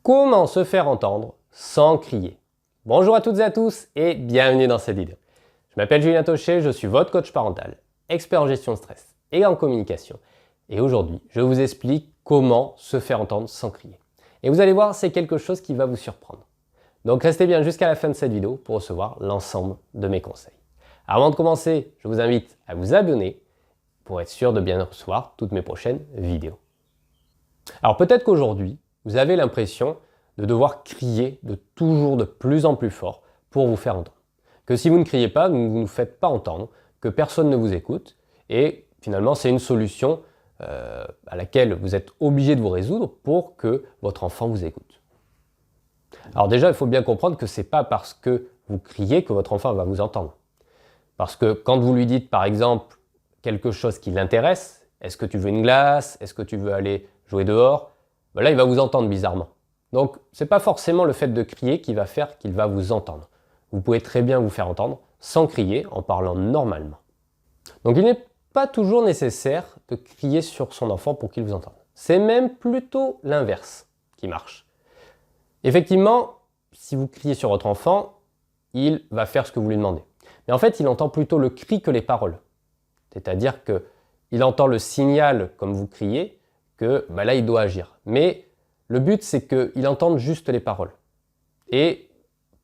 Comment se faire entendre sans crier? Bonjour à toutes et à tous et bienvenue dans cette vidéo. Je m'appelle Julien Taucher, je suis votre coach parental, expert en gestion de stress et en communication. Et aujourd'hui, je vous explique comment se faire entendre sans crier. Et vous allez voir, c'est quelque chose qui va vous surprendre. Donc restez bien jusqu'à la fin de cette vidéo pour recevoir l'ensemble de mes conseils. Avant de commencer, je vous invite à vous abonner pour être sûr de bien recevoir toutes mes prochaines vidéos. Alors peut-être qu'aujourd'hui, vous avez l'impression de devoir crier toujours de plus en plus fort pour vous faire entendre. Que si vous ne criez pas, vous ne vous faites pas entendre, que personne ne vous écoute et finalement c'est une solution à laquelle vous êtes obligé de vous résoudre pour que votre enfant vous écoute. Alors déjà, il faut bien comprendre que ce n'est pas parce que vous criez que votre enfant va vous entendre. Parce que quand vous lui dites par exemple quelque chose qui l'intéresse, est-ce que tu veux une glace, est-ce que tu veux aller jouer dehors, ben là il va vous entendre bizarrement. Donc ce n'est pas forcément le fait de crier qui va faire qu'il va vous entendre. Vous pouvez très bien vous faire entendre sans crier, en parlant normalement. Donc il n'est pas toujours nécessaire de crier sur son enfant pour qu'il vous entende. C'est même plutôt l'inverse qui marche. Effectivement, si vous criez sur votre enfant, il va faire ce que vous lui demandez. Mais en fait, il entend plutôt le cri que les paroles. C'est-à-dire qu'il entend le signal, comme vous criez, que ben là, il doit agir. Mais le but, c'est qu'il entende juste les paroles. Et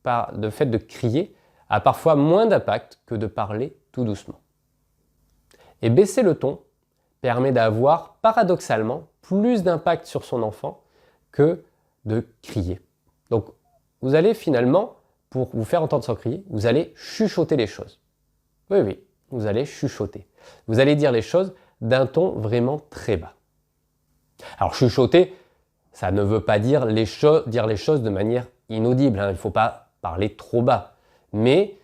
le fait de crier a parfois moins d'impact que de parler tout doucement. Et baisser le ton permet d'avoir, paradoxalement, plus d'impact sur son enfant que de crier. Donc, vous allez finalement, pour vous faire entendre sans crier, vous allez chuchoter les choses. Oui, vous allez chuchoter. Vous allez dire les choses d'un ton vraiment très bas. Alors, chuchoter, ça ne veut pas dire les choses de manière inaudible. Il ne faut pas parler trop bas. Mais,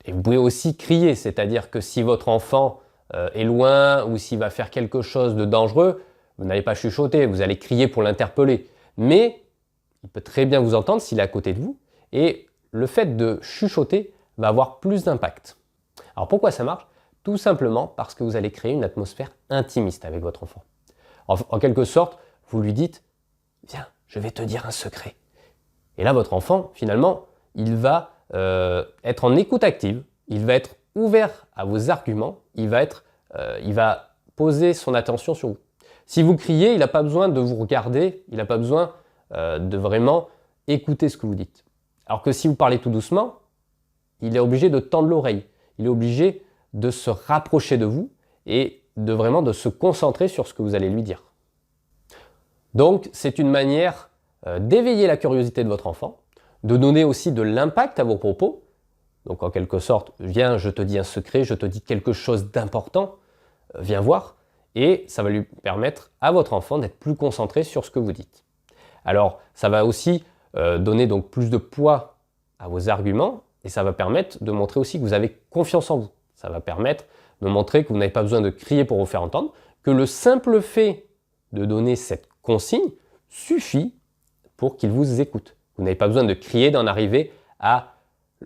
et vous pouvez aussi crier, c'est-à-dire que si votre enfant est loin ou s'il va faire quelque chose de dangereux, vous n'allez pas chuchoter, vous allez crier pour l'interpeller. Mais il peut très bien vous entendre s'il est à côté de vous. Et le fait de chuchoter va avoir plus d'impact. Alors pourquoi ça marche? Tout simplement parce que vous allez créer une atmosphère intimiste avec votre enfant. En quelque sorte, vous lui dites « Viens, je vais te dire un secret ». Et là, votre enfant, finalement, il va être en écoute active, il va être ouvert à vos arguments, il va poser son attention sur vous. Si vous criez, il n'a pas besoin de vous regarder, il n'a pas besoin de vraiment écouter ce que vous dites. Alors que si vous parlez tout doucement, il est obligé de tendre l'oreille, il est obligé de se rapprocher de vous et de se concentrer sur ce que vous allez lui dire. Donc, c'est une manière d'éveiller la curiosité de votre enfant, de donner aussi de l'impact à vos propos. Donc, en quelque sorte, viens, je te dis un secret, je te dis quelque chose d'important, viens voir. Et ça va lui permettre à votre enfant d'être plus concentré sur ce que vous dites. Alors, ça va aussi donner donc plus de poids à vos arguments et ça va permettre de montrer aussi que vous avez confiance en vous. Ça va permettre de montrer que vous n'avez pas besoin de crier pour vous faire entendre, que le simple fait de donner cette consigne suffit pour qu'il vous écoute. Vous n'avez pas besoin de crier, d'en arriver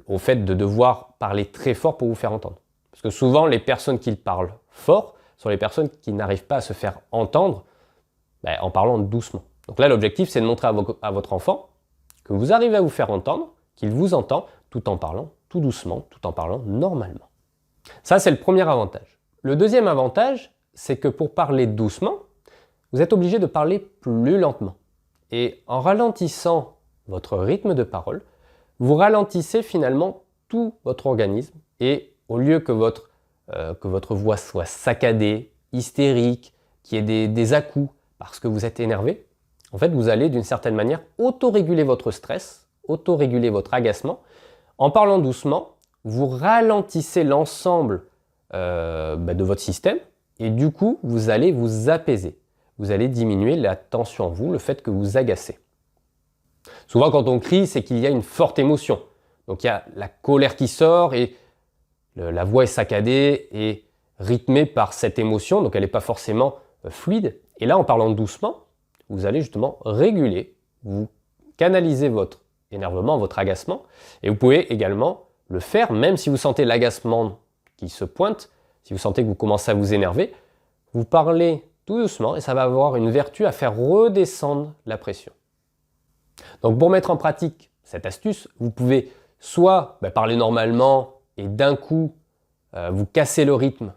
au fait de devoir parler très fort pour vous faire entendre. Parce que souvent, les personnes qui parlent fort sont les personnes qui n'arrivent pas à se faire entendre en parlant doucement. Donc là, l'objectif, c'est de montrer à votre enfant que vous arrivez à vous faire entendre, qu'il vous entend tout en parlant tout doucement, tout en parlant normalement. Ça, c'est le premier avantage. Le deuxième avantage, c'est que pour parler doucement, vous êtes obligé de parler plus lentement. Et en ralentissant votre rythme de parole, vous ralentissez finalement tout votre organisme et au lieu que votre voix soit saccadée, hystérique, qu'il y ait des à-coups parce que vous êtes énervé, en fait, vous allez d'une certaine manière autoréguler votre stress, autoréguler votre agacement. En parlant doucement, vous ralentissez l'ensemble de votre système et du coup, vous allez vous apaiser. Vous allez diminuer la tension en vous, le fait que vous agacez. Souvent, quand on crie, c'est qu'il y a une forte émotion. Donc, il y a la colère qui sort et la voix est saccadée et rythmée par cette émotion, donc elle n'est pas forcément fluide. Et là, en parlant doucement, vous allez justement réguler, vous canalisez votre énervement, votre agacement, et vous pouvez également le faire, même si vous sentez l'agacement qui se pointe, si vous sentez que vous commencez à vous énerver, vous parlez tout doucement et ça va avoir une vertu à faire redescendre la pression. Donc pour mettre en pratique cette astuce, vous pouvez soit parler normalement et d'un coup vous casser le rythme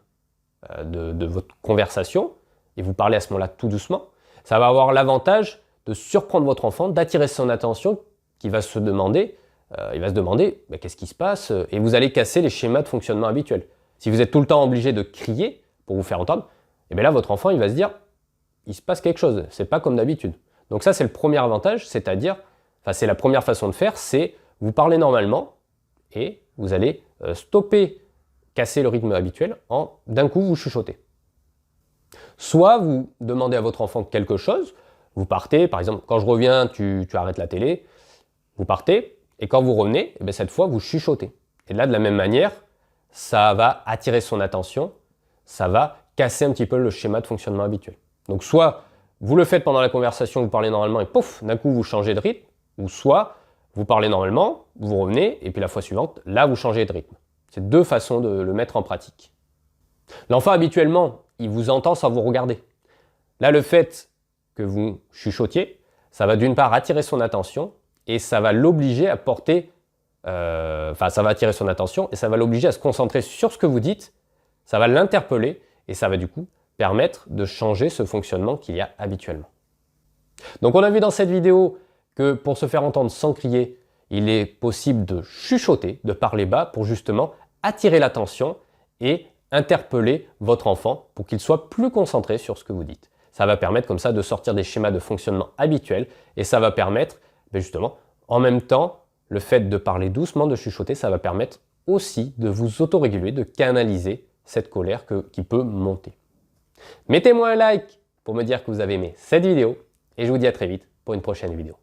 de votre conversation et vous parlez à ce moment-là tout doucement. Ça va avoir l'avantage de surprendre votre enfant, d'attirer son attention, qui va se demander, qu'est-ce qui se passe, et vous allez casser les schémas de fonctionnement habituels. Si vous êtes tout le temps obligé de crier pour vous faire entendre, et bien là votre enfant il va se dire, il se passe quelque chose, c'est pas comme d'habitude. Donc ça c'est le premier avantage, c'est-à-dire, c'est la première façon de faire, c'est vous parlez normalement et vous allez stopper, casser le rythme habituel en d'un coup vous chuchotez. Soit vous demandez à votre enfant quelque chose, vous partez, par exemple, quand je reviens, tu arrêtes la télé, vous partez, et quand vous revenez, cette fois, vous chuchotez. Et là, de la même manière, ça va attirer son attention, ça va casser un petit peu le schéma de fonctionnement habituel. Donc, soit vous le faites pendant la conversation, vous parlez normalement, et pouf, d'un coup, vous changez de rythme, ou soit vous parlez normalement, vous revenez, et puis la fois suivante, là, vous changez de rythme. C'est deux façons de le mettre en pratique. L'enfant, habituellement, il vous entend sans vous regarder. Là, le fait que vous chuchotiez, ça va d'une part attirer son attention et ça va l'obliger à porter, ça va attirer son attention et ça va l'obliger à se concentrer sur ce que vous dites, ça va l'interpeller et ça va du coup permettre de changer ce fonctionnement qu'il y a habituellement. Donc on a vu dans cette vidéo que pour se faire entendre sans crier, il est possible de chuchoter, de parler bas pour justement attirer l'attention et interpeller votre enfant pour qu'il soit plus concentré sur ce que vous dites. Ça va permettre comme ça de sortir des schémas de fonctionnement habituels et ça va permettre justement, en même temps, le fait de parler doucement, de chuchoter, ça va permettre aussi de vous autoréguler, de canaliser cette colère qui peut monter. Mettez-moi un like pour me dire que vous avez aimé cette vidéo et je vous dis à très vite pour une prochaine vidéo.